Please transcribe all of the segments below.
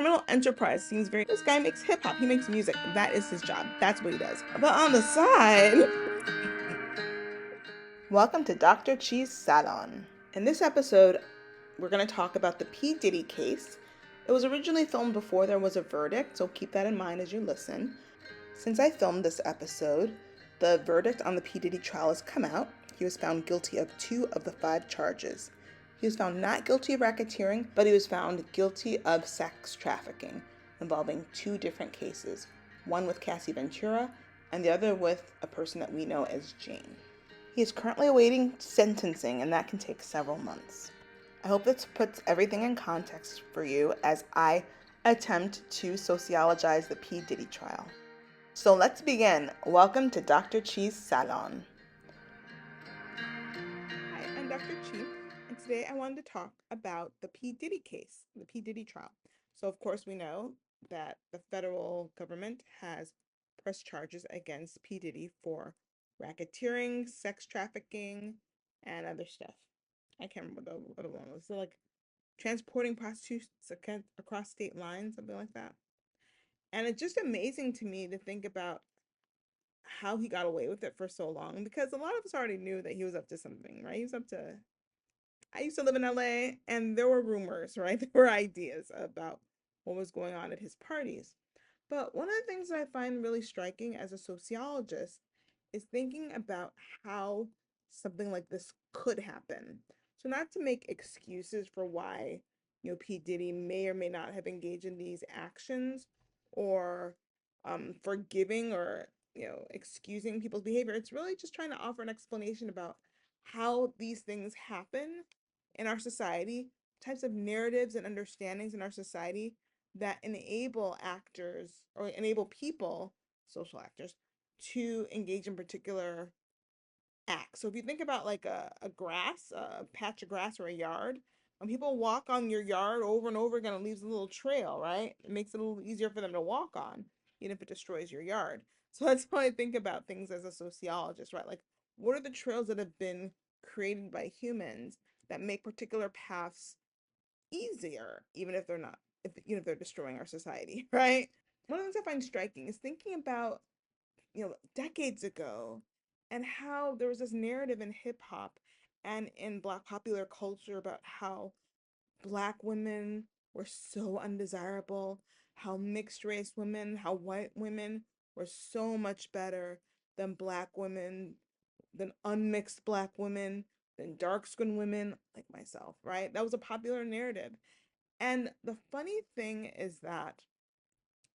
criminal enterprise seems very, this guy makes hip hop, he makes music. That is his job. That's what he does. But on the side, welcome to Dr. Chi's Salon. In this episode, we're going to talk about the P. Diddy case. It was originally filmed before there was a verdict, so keep that in mind as you listen. Since I filmed this episode, the verdict on the P. Diddy trial has come out. He was found guilty of 2 of the 5 charges. He was found not guilty of racketeering, but he was found guilty of sex trafficking, involving 2 different cases, one with Cassie Ventura and the other with a person that we know as Jane. He is currently awaiting sentencing, and that can take several months. I hope this puts everything in context for you as I attempt to sociologize the P. Diddy trial. So let's begin. Welcome to Dr. Chi's Salon. Hi, I'm Dr. Chi, and today I wanted to talk about the P. Diddy case, the P. Diddy trial. So of course we know that the federal government has pressed charges against P. Diddy for racketeering, sex trafficking, and other stuff. I can't remember the other one was. So like transporting prostitutes across state lines, something like that. And it's just amazing to me to think about how he got away with it for so long, because a lot of us already knew that he was up to something, right? He was up to, I used to live in LA and there were rumors, right? There were ideas about what was going on at his parties. But one of the things that I find really striking as a sociologist is thinking about how something like this could happen. So not to make excuses for why, P. Diddy may or may not have engaged in these actions, or forgiving or, excusing people's behavior. It's really just trying to offer an explanation about how these things happen in our society, types of narratives and understandings in our society that enable actors or enable people, social actors, to engage in particular acts. So if you think about like a patch of grass or a yard, when people walk on your yard over and over again, it leaves a little trail, right? It makes it a little easier for them to walk on, even if it destroys your yard. So that's how I think about things as a sociologist, right? Like, what are the trails that have been created by humans that make particular paths easier, even if they're not, if they're destroying our society, right? One of the things I find striking is thinking about, decades ago, and how there was this narrative in hip hop and in Black popular culture about how Black women were so undesirable, how mixed race women, how white women were so much better than Black women, than unmixed Black women, than dark skinned women like myself, right? That was a popular narrative. And the funny thing is that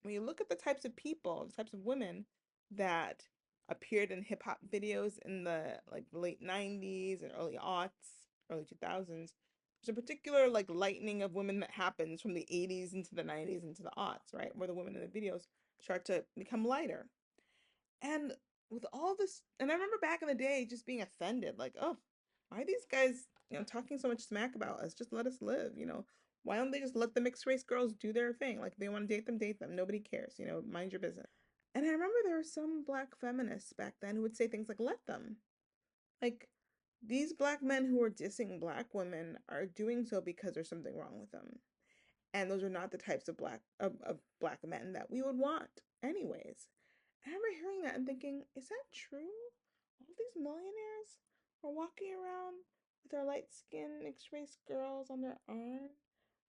when you look at the types of people, the types of women that appeared in hip hop videos in the like late 90s and early aughts, early 2000s, there's a particular like lightening of women that happens from the 80s into the 90s into the aughts, right? Where the women in the videos start to become lighter. And with all this, and I remember back in the day just being offended, like, oh, why are these guys, talking so much smack about us? Just let us live. Why don't they just let the mixed race girls do their thing? Like, if they want to date them, date them. Nobody cares, mind your business. And I remember there were some Black feminists back then who would say things like, let them. Like, these Black men who are dissing Black women are doing so because there's something wrong with them. And those are not the types of Black men that we would want anyways. And I remember hearing that and thinking, is that true? All these millionaires are walking around with their light skinned mixed race girls on their arm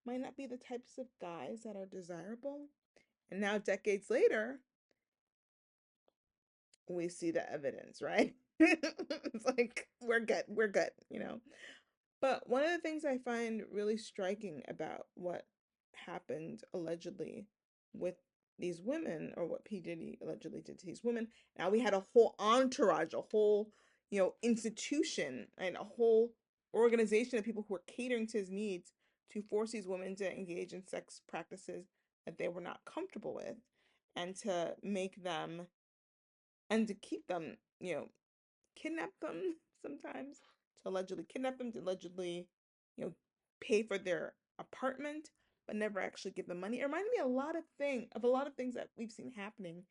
might not be the types of guys that are desirable. And now, decades later, we see the evidence, right? It's like, we're good. But one of the things I find really striking about what happened allegedly with these women, or what P. Diddy allegedly did to these women, now we had a whole entourage, a whole, institution, and a whole organization of people who were catering to his needs to force these women to engage in sex practices that they were not comfortable with, and to make them, and to keep them, kidnap them sometimes, to allegedly kidnap them, to allegedly, you know, pay for their apartment, but never actually give them money. It reminded me a lot of things that we've seen happening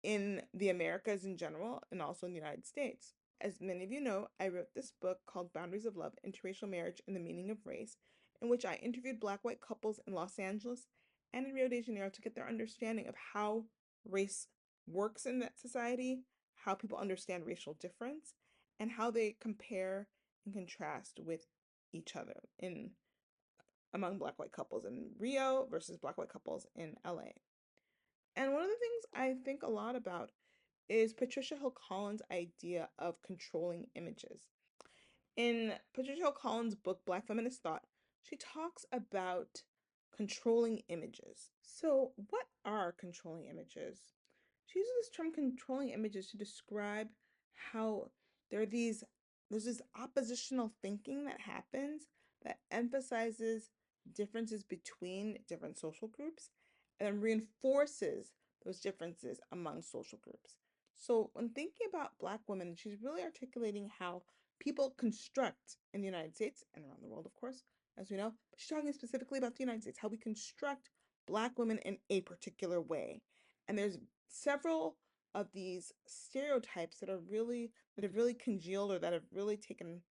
in the Americas in general, and also in the United States. As many of you know, I wrote this book called Boundaries of Love, Interracial Marriage and the Meaning of Race, in which I interviewed Black white couples in Los Angeles and in Rio de Janeiro to get their understanding of how race works in that society, how people understand racial difference, and how they compare and contrast with each other in among black white couples in Rio versus black white couples in LA. And one of the things I think a lot about is Patricia Hill Collins' idea of controlling images. In Patricia Hill Collins' book, Black Feminist Thought, she talks about controlling images. So, what are controlling images? She uses this term controlling images to describe how there are these there's this oppositional thinking that happens that emphasizes differences between different social groups and then reinforces those differences among social groups. So when thinking about Black women, she's really articulating how people construct in the United States and around the world, of course, as we know, but she's talking specifically about the United States, how we construct Black women in a particular way. And there's several of these stereotypes that have really congealed or that have really taken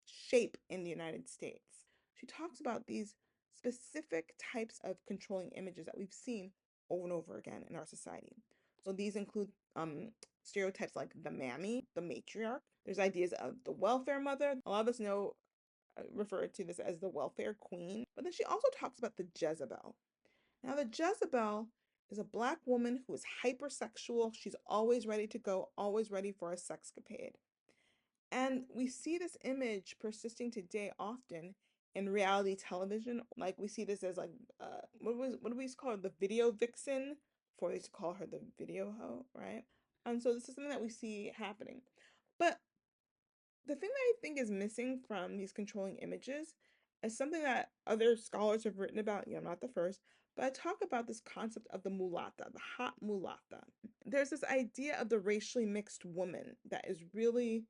shape in the United States. She talks about these specific types of controlling images that we've seen over and over again in our society. So these include stereotypes like the mammy, the matriarch. There's ideas of the welfare mother. A lot of us know refer to this as the welfare queen. But then she also talks about the Jezebel. Now, the Jezebel is a Black woman who is hypersexual. She's always ready to go, always ready for a sexcapade. And we see this image persisting today often in reality television. Like we see this as like what do we used to call her? The video vixen? Before they used to call her the video hoe, right? And so this is something that we see happening. But the thing that I think is missing from these controlling images is something that other scholars have written about. I'm not the first, but I talk about this concept of the mulatta, the hot mulatta. There's this idea of the racially mixed woman that is really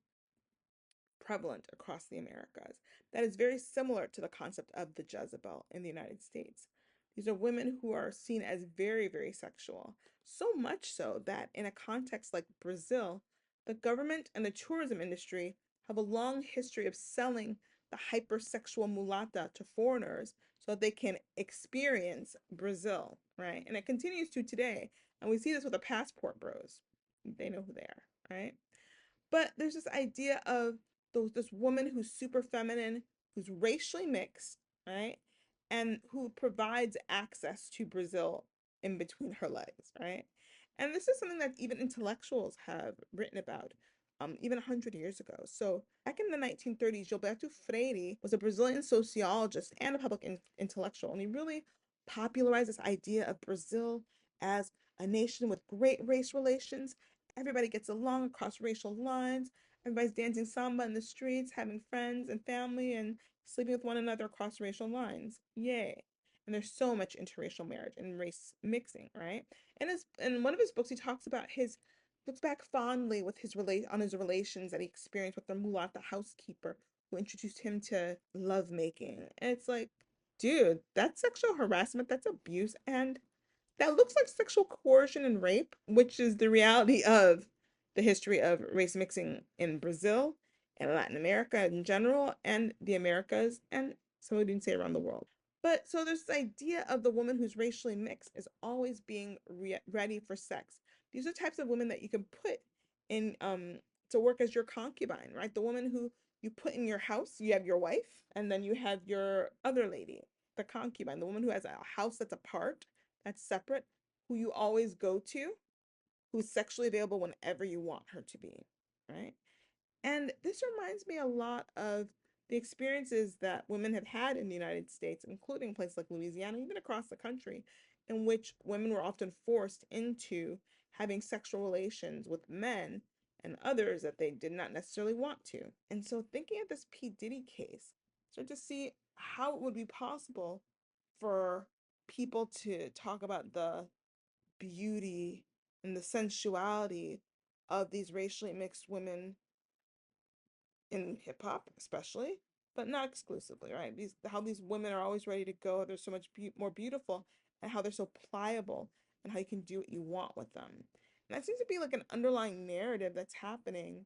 prevalent across the Americas that is very similar to the concept of the Jezebel in the United States. These are women who are seen as very, very sexual, so much so that in a context like Brazil, the government and the tourism industry have a long history of selling the hypersexual mulatta to foreigners so that they can experience Brazil, right? And it continues to today. And we see this with the passport bros. They know who they are, right? But there's this idea of this woman who's super feminine, who's racially mixed, right? And who provides access to Brazil in between her legs, right? And this is something that even intellectuals have written about, even 100 years ago. So back in the 1930s, Gilberto Freire was a Brazilian sociologist and a public intellectual, and he really popularized this idea of Brazil as a nation with great race relations. Everybody gets along across racial lines. Everybody's dancing samba in the streets, having friends and family, and sleeping with one another across racial lines. Yay. And there's so much interracial marriage and race mixing, right? And in one of his books, he talks about his looks back fondly with his on his relations that he experienced with the Mulatta housekeeper who introduced him to lovemaking. And it's like, dude, that's sexual harassment, that's abuse, and that looks like sexual coercion and rape, which is the reality of the history of race mixing in Brazil and Latin America in general, and the Americas, and some would even say around the world. But so there's this idea of the woman who's racially mixed is always being ready for sex. These are types of women that you can put in to work as your concubine, right? The woman who you put in your house, you have your wife, and then you have your other lady, the concubine, the woman who has a house that's apart, that's separate, who you always go to, who's sexually available whenever you want her to be, right? And this reminds me a lot of the experiences that women have had in the United States, including places like Louisiana, even across the country, in which women were often forced into having sexual relations with men and others that they did not necessarily want to. And so thinking of this P. Diddy case, start to see how it would be possible for people to talk about the beauty and the sensuality of these racially mixed women in hip hop, especially, but not exclusively, right? These how these women are always ready to go. They're so much more beautiful, and how they're so pliable, and how you can do what you want with them. And that seems to be like an underlying narrative that's happening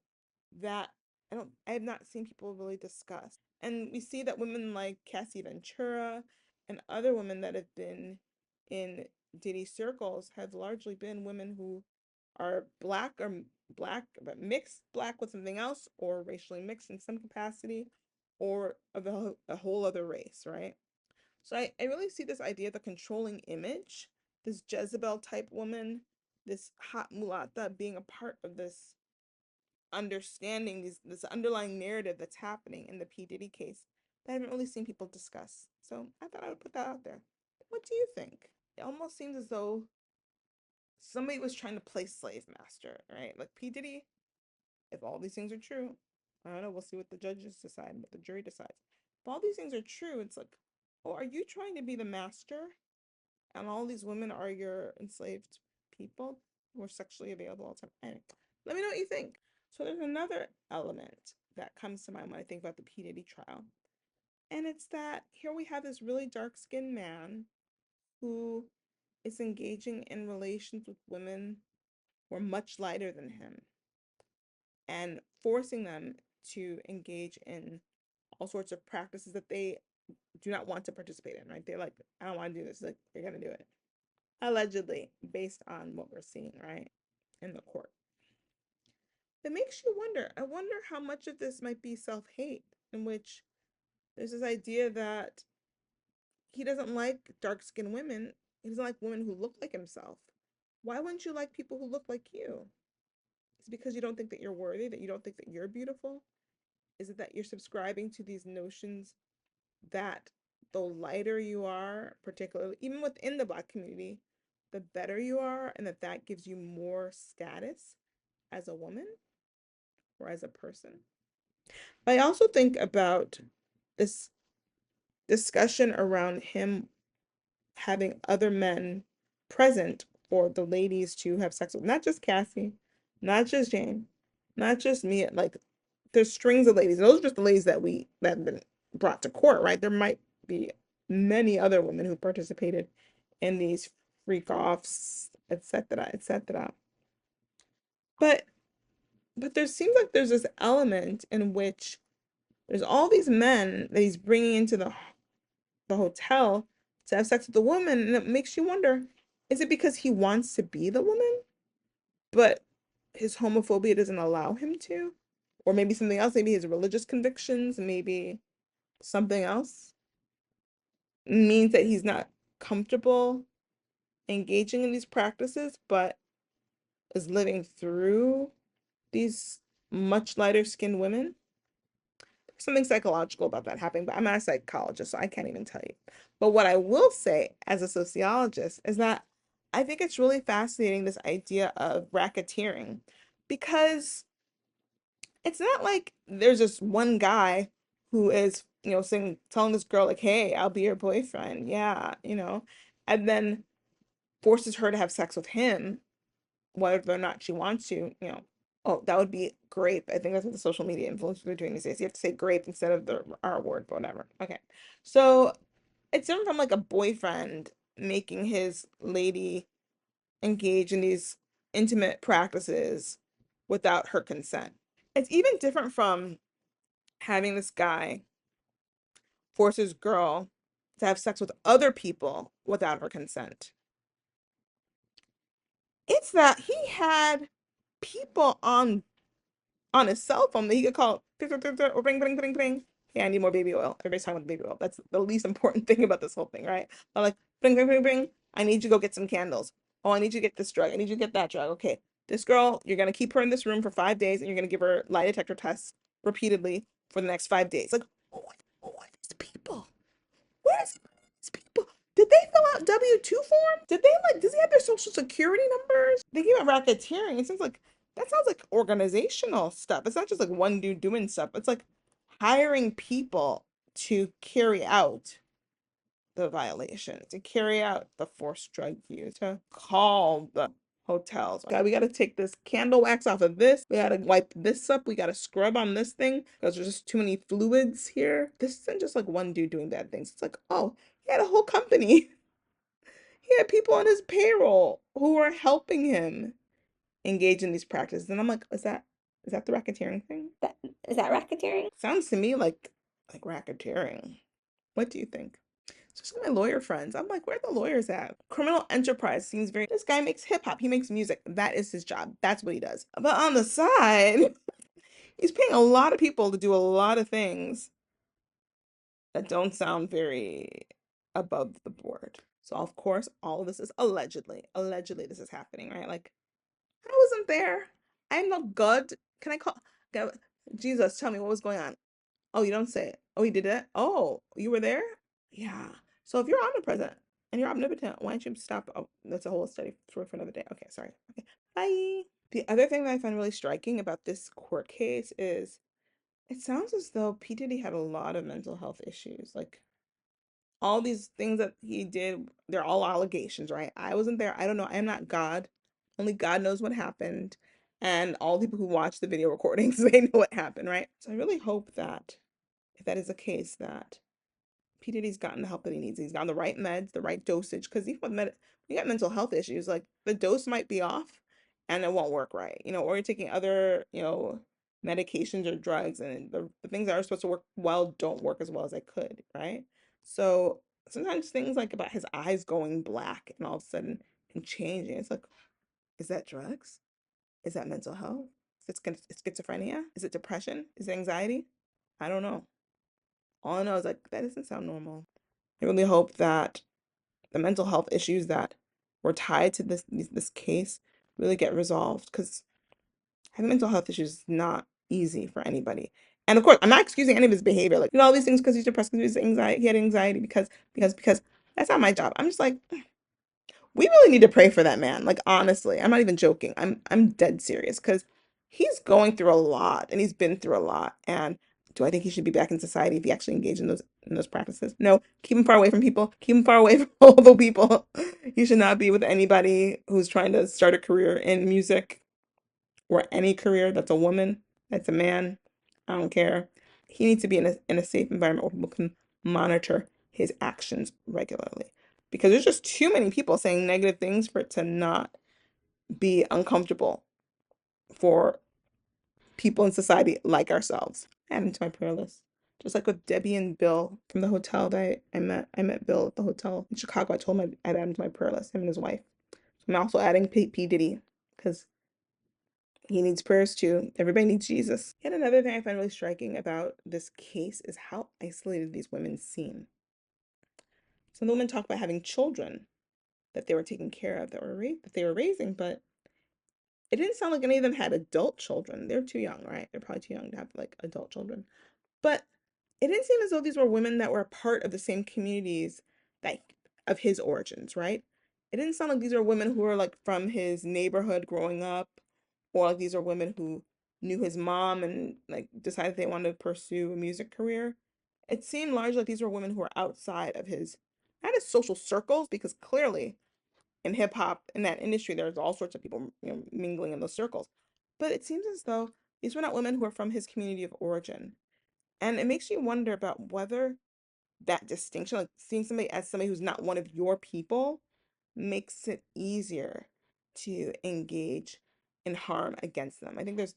that I have not seen people really discuss. And we see that women like Cassie Ventura and other women that have been in Diddy circles have largely been women who are black, but mixed black with something else, or racially mixed in some capacity, or of a whole other race, right? So I really see this idea of the controlling image, this Jezebel type woman, this hot mulatta being a part of this understanding, this underlying narrative that's happening in the P. Diddy case that I haven't really seen people discuss. So I thought I would put that out there. What do you think? It almost seems as though somebody was trying to play slave master, right? Like P. Diddy, if all these things are true, I don't know, we'll see what the judges decide, what the jury decides. If all these things are true, it's like, oh, are you trying to be the master? And all these women are your enslaved people who are sexually available all the time. Anyway, let me know what you think. So there's another element that comes to mind when I think about the P. Diddy trial. And it's that here we have this really dark-skinned man who is engaging in relations with women who are much lighter than him and forcing them to engage in all sorts of practices that they do not want to participate in, right? They're like, I don't want to do this. Like, they're going to do it. Allegedly, based on what we're seeing, right, in the court. It makes you wonder. I wonder how much of this might be self-hate, in which there's this idea that he doesn't like dark-skinned women. He doesn't like women who look like himself. Why wouldn't you like people who look like you? Is it because you don't think that you're worthy, that you don't think that you're beautiful? Is it that you're subscribing to these notions that the lighter you are, particularly even within the Black community, the better you are, and that that gives you more status as a woman or as a person? I also think about this discussion around him having other men present for the ladies to have sex with, not just Cassie, not just Jane, not just me. Like, there's strings of ladies. Those are just the ladies that have been brought to court, right? There might be many other women who participated in these freak offs, etc., etc. But there seems like there's this element in which there's all these men that he's bringing into the hotel to have sex with the woman, and it makes you wonder, is it because he wants to be the woman, but his homophobia doesn't allow him to? Or maybe something else, maybe his religious convictions, maybe something else means that he's not comfortable engaging in these practices, but is living through these much lighter skinned women. There's something psychological about that happening, but I'm not a psychologist, so I can't even tell you. But what I will say as a sociologist is that I think it's really fascinating, this idea of racketeering, because it's not like there's just one guy who is, telling this girl, like, hey, I'll be your boyfriend. Yeah, and then forces her to have sex with him, whether or not she wants to. Oh, that would be grape. I think that's what the social media influencers are doing these days. You have to say grape instead of the R word, but whatever. Okay. So it's different from like a boyfriend making his lady engage in these intimate practices without her consent. It's even different from having this guy force his girl to have sex with other people without her consent. It's that he had people on his cell phone that he could call or ring, ring, ring, ring. Hey, I need more baby oil. Everybody's talking about the baby oil. That's the least important thing about this whole thing, right? But like, ring, ring, ring, ring. I need you to go get some candles. Oh, I need you to get this drug. I need you to get that drug. Okay, this girl, you're gonna keep her in this room for 5 days, and you're gonna give her lie detector tests repeatedly for the next 5 days. Like, who are these people? Where is these people? Did they fill out W-2 forms? Does he have their social security numbers? Thinking about racketeering, it seems like that sounds like organizational stuff. It's not just like one dude doing stuff. It's like hiring people to carry out the violation, to carry out the forced drug use, to call the hotels. God, we got to take this candle wax off of this. We got to wipe this up. We got to scrub on this thing because there's just too many fluids here. This isn't just like one dude doing bad things. It's like, oh, he had a whole company. He had people on his payroll who are helping him engage in these practices. And I'm like, is that the racketeering thing? Is that racketeering? Sounds to me like racketeering. What do you think? Just my lawyer friends. I'm like, where are the lawyers at? Criminal enterprise seems very. This guy makes hip hop. He makes music. That is his job. That's what he does. But on the side, he's paying a lot of people to do a lot of things that don't sound very above the board. So of course, all of this is allegedly. Allegedly, this is happening, right? Like, I wasn't there. I'm not God. Can I call God? Jesus? Tell me what was going on. Oh, you don't say it. Oh, he did that. Oh, you were there. Yeah. So if you're omnipresent and you're omnipotent, why don't you stop? Oh, that's a whole study for another day. Okay, sorry. Okay, bye. The other thing that I find really striking about this court case is it sounds as though P. Diddy had a lot of mental health issues. Like all these things that he did, they're all allegations, right? I wasn't there. I don't know. I am not God. Only God knows what happened. And all the people who watch the video recordings, they know what happened, right? So I really hope that if that is the case, that P. Diddy's gotten the help that he needs. He's gotten the right meds, the right dosage. Because even with you got mental health issues, like the dose might be off and it won't work right, or you're taking other, medications or drugs and the things that are supposed to work well don't work as well as they could, right? So sometimes things like about his eyes going black and all of a sudden and changing, it's like, is that drugs? Is that mental health? Is it schizophrenia? Is it depression? Is it anxiety? I don't know. All I know is like that doesn't sound normal. I really hope that the mental health issues that were tied to this case really get resolved because having mental health issues is not easy for anybody. And of course, I'm not excusing any of his behavior. Like, all these things because he's depressed, because he's anxiety, he had anxiety because that's not my job. I'm just like, we really need to pray for that man. Like, honestly, I'm not even joking. I'm dead serious because he's going through a lot and he's been through a lot. And do I think he should be back in society if he actually engaged in those practices? No. Keep him far away from people. Keep him far away from all the people. He should not be with anybody who's trying to start a career in music or any career that's a woman, that's a man. I don't care. He needs to be in a safe environment where people can monitor his actions regularly. Because there's just too many people saying negative things for it to not be uncomfortable for people in society like ourselves. Add him to my prayer list. Just like with Debbie and Bill from the hotel that I met. I met Bill at the hotel in Chicago. I told him I'd add him to my prayer list, him and his wife. I'm also adding P. Diddy because he needs prayers too. Everybody needs Jesus. Yet another thing I find really striking about this case is how isolated these women seem. Some of the women talk about having children that they were taking care of, that they were raising, but it didn't sound like any of them had adult children. They're too young, right? They're probably too young to have like adult children. But it didn't seem as though these were women that were a part of the same communities that of his origins, right? It didn't sound like these are women who were like from his neighborhood growing up, or like these are women who knew his mom and like decided they wanted to pursue a music career. It seemed largely like these were women who were outside of his not his social circles, because clearly in hip hop in that industry there's all sorts of people mingling in those circles. But it seems as though these were not women who were from his community of origin. And it makes you wonder about whether that distinction, like seeing somebody as somebody who's not one of your people, makes it easier to engage in harm against them. I think there's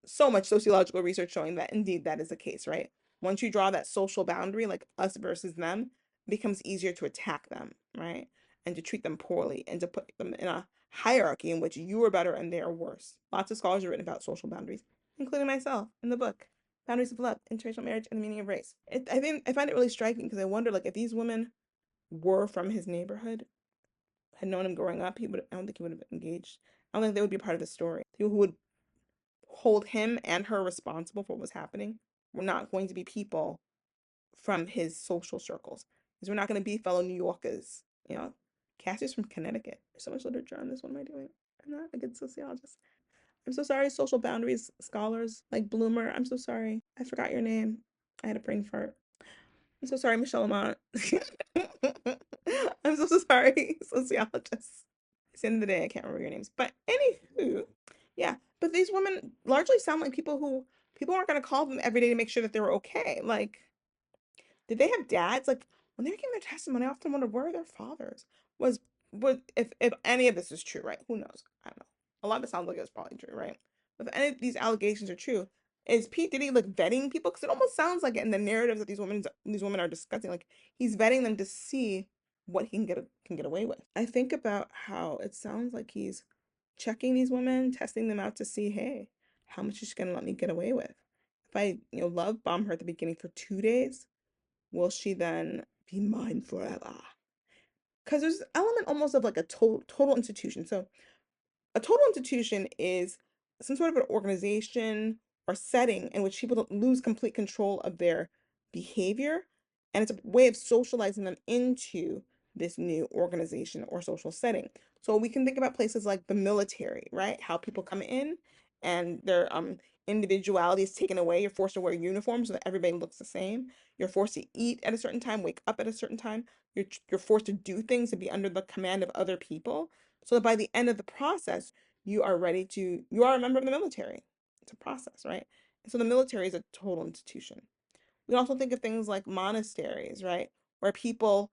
so much sociological research showing that indeed that is the case, right? Once you draw that social boundary, like us versus them, it becomes easier to attack them, right? And to treat them poorly and to put them in a hierarchy in which you are better and they are worse. Lots of scholars have written about social boundaries, including myself in the book, Boundaries of Love, Interracial Marriage, and the Meaning of Race. I find it really striking because I wonder, like, if these women were from his neighborhood, had known him growing up, I don't think he would have engaged. I don't think they would be part of the story. People who would hold him and her responsible for what was happening were not going to be people from his social circles. Because we're not going to be fellow New Yorkers. Cassie's from Connecticut. There's so much literature on this. What am I doing? I'm not a good sociologist. I'm so sorry, social boundaries scholars like Bloomer. I'm so sorry. I forgot your name. I had a brain fart. I'm so sorry, Michelle Lamont. I'm so sorry, sociologists. At the end of the day, I can't remember your names. But anywho, yeah. But these women largely sound like people aren't gonna call them every day to make sure that they're okay. Like, did they have dads? Like when they were giving their testimony, I often wondered where are their fathers? Was if any of this is true, right? Who knows? I don't know. A lot of it sounds like it's probably true, right? If any of these allegations are true, Is P. Diddy like vetting people? Because it almost sounds like in the narratives that these women are discussing, like he's vetting them to see what he can get away with. I think about how it sounds like he's checking these women, testing them out to see, hey, how much is she gonna let me get away with? If I, love bomb her at the beginning for 2 days, will she then be mine forever? Because there's an element almost of like a total institution. So a total institution is some sort of an organization or setting in which people don't lose complete control of their behavior. And it's a way of socializing them into this new organization or social setting. So we can think about places like the military, right? How people come in and their individuality is taken away. You're forced to wear uniforms so that everybody looks the same. You're forced to eat at a certain time, wake up at a certain time. You're forced to do things and be under the command of other people. So that by the end of the process, you are a member of the military. It's a process, right? And so the military is a total institution. We can also think of things like monasteries, right? Where people,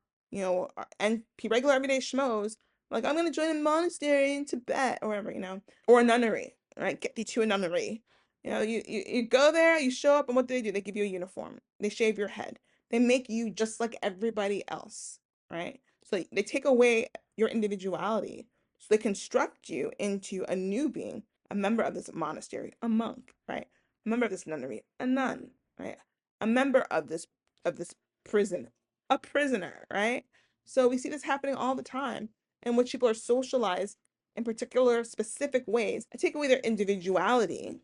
and regular everyday schmoes, like, I'm going to join a monastery in Tibet or whatever, or a nunnery, right? Get thee to a nunnery. You go there, you show up, and what do? They give you a uniform. They shave your head. They make you just like everybody else, right? So they take away your individuality. So they construct you into a new being, a member of this monastery, a monk, right? A member of this nunnery, a nun, right? A member of this prison, a prisoner, right? So we see this happening all the time in which people are socialized in particular specific ways and take away their individuality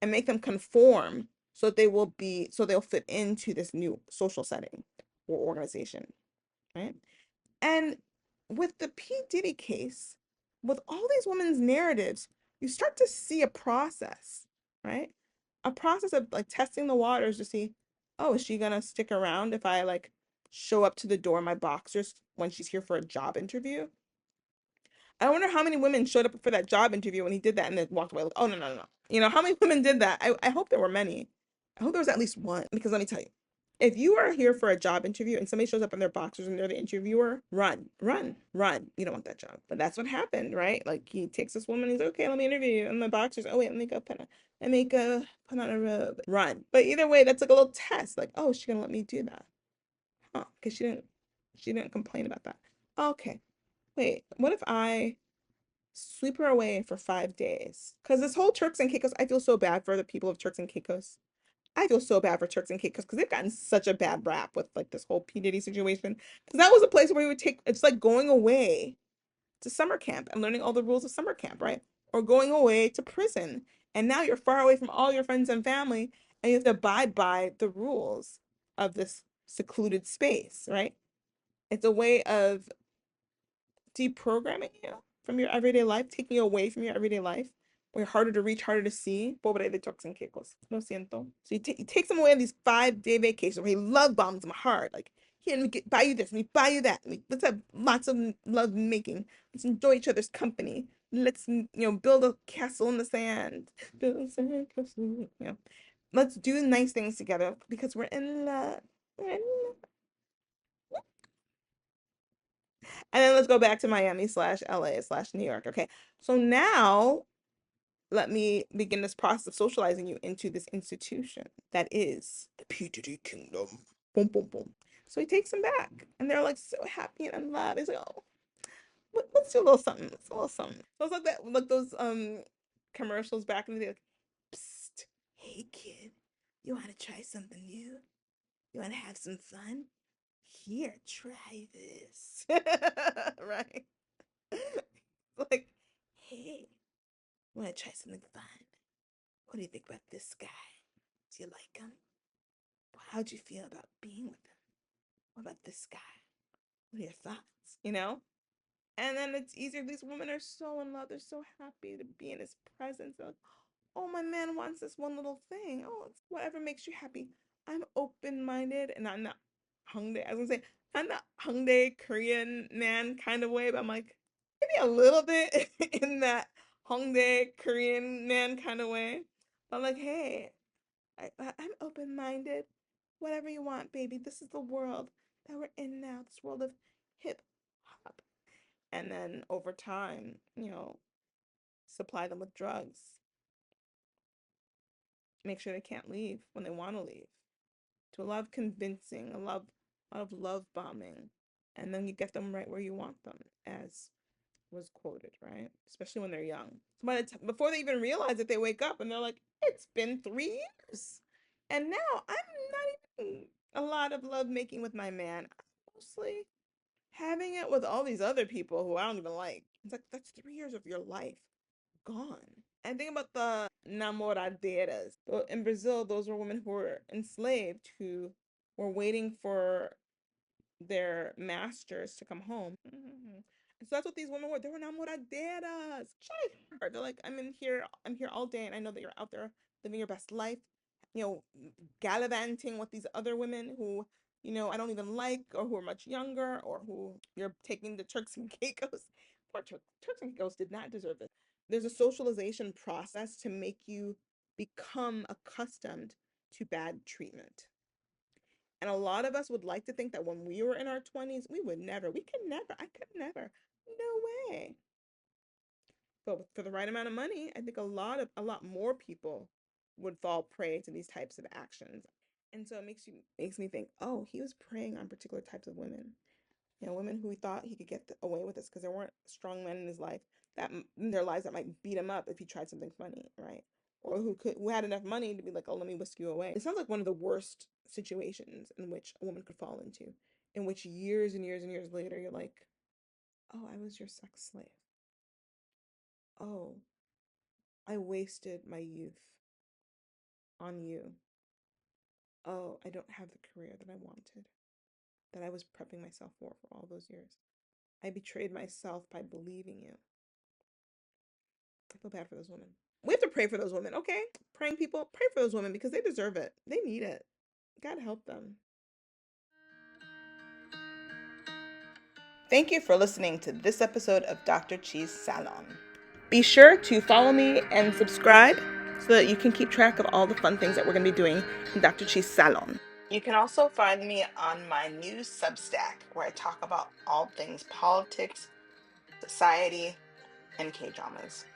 and make them conform so they'll fit into this new social setting or organization, right? And with the P. Diddy case, with all these women's narratives, you start to see a process, right? A process of like testing the waters to see, oh, is she gonna stick around if I like show up to the door in my boxers when she's here for a job interview? I wonder how many women showed up for that job interview when he did that and then walked away like, oh no, no, no, no. How many women did that? I hope there were many. I hope there was at least one. Because let me tell you, if you are here for a job interview and somebody shows up in their boxers and they're the interviewer, run, run, run. You don't want that job. But that's what happened, right? Like he takes this woman, he's like, okay, let me interview you in my boxers. Oh wait, let me go put on a robe. Run. But either way, that's like a little test. Like, oh, she's gonna let me do that. Huh. Because she didn't complain about that. Okay. Wait, what if I sweep her away for 5 days? Because this whole Turks and Caicos, I feel so bad for the people of Turks and Caicos. I feel so bad for Turks and Caicos because they've gotten such a bad rap with like this whole P. Diddy situation. Because that was a place where we would it's like going away to summer camp and learning all the rules of summer camp, right? Or going away to prison. And now you're far away from all your friends and family and you have to abide by the rules of this secluded space, right? It's a way of deprogramming you from your everyday life, taking you away from your everyday life, where you're harder to reach, harder to see. Pobre de toxinquecos. Lo siento. So he takes them away on these 5-day vacations where he love bombs them hard. Like, here, let me buy you this, let me buy you that. Let's have lots of love making. Let's enjoy each other's company. Let's, build a castle in the sand. Build a sand castle. Let's do nice things together because we're in love. We're in love. And then let's go back to Miami slash LA slash New York. Okay. So now let me begin this process of socializing you into this institution that is the P. Kingdom. Boom, boom, boom. So he takes them back. And they're like so happy and in love. He's like, oh, let's do a little something. Let's do a little something. So it's like that, like those commercials back in the day, like, psst, hey kid, you wanna try something new? You wanna have some fun? Here, try this. Right? Like, hey, want to try something fun? What do you think about this guy? Do you like him? How'd you feel about being with him? What about this guy? What are your thoughts? And then it's easier. These women are so in love. They're so happy to be in his presence. They're like, oh, my man wants this one little thing. Oh, it's whatever makes you happy. I'm open-minded and I'm not hungry. I was gonna say, I'm not hungry Korean man kind of way, but I'm like, maybe a little bit in that hongdae Korean man kind of way. I'm like, hey, I'm open-minded. Whatever you want, baby. This is the world that we're in now. This world of hip hop. And then over time, supply them with drugs. make sure they can't leave when they want to leave. To a lot of convincing, a lot of love bombing, and then you get them right where you want them, as was quoted, right? Especially when they're young. So before they even realize it, they wake up and they're like, "It's been 3 years, and now I'm not even a lot of love making with my man. I'm mostly having it with all these other people who I don't even like." It's like that's 3 years of your life gone. And think about the namoraderas. In Brazil, those were women who were enslaved who were waiting for their masters to come home. So that's what these women were. They were namoraderas. They're like, I'm here all day, and I know that you're out there living your best life, you know, gallivanting with these other women who, I don't even like, or who are much younger, or who you're taking the Turks and Caicos. Poor Turks and Caicos did not deserve it. There's a socialization process to make you become accustomed to bad treatment. And a lot of us would like to think that when we were in our 20s, we could never, I could never. No way. But for the right amount of money, I think a lot more people would fall prey to these types of actions. And so it makes me think, oh, he was preying on particular types of women. Women who he thought he could get away with this because there weren't strong men in his life in their lives that might beat him up if he tried something funny, right? Or who had enough money to be like, oh, let me whisk you away. It sounds like one of the worst situations in which a woman could fall into, in which years and years and years later you're like, oh, I was your sex slave. Oh, I wasted my youth on you. Oh, I don't have the career that I wanted, that I was prepping myself for all those years. I betrayed myself by believing you. I feel bad for those women. We have to pray for those women, okay? Praying people, pray for those women because they deserve it. They need it. God help them. Thank you for listening to this episode of Dr. Chi's Salon. Be sure to follow me and subscribe so that you can keep track of all the fun things that we're going to be doing in Dr. Chi's Salon. You can also find me on my new Substack where I talk about all things politics, society, and K-dramas.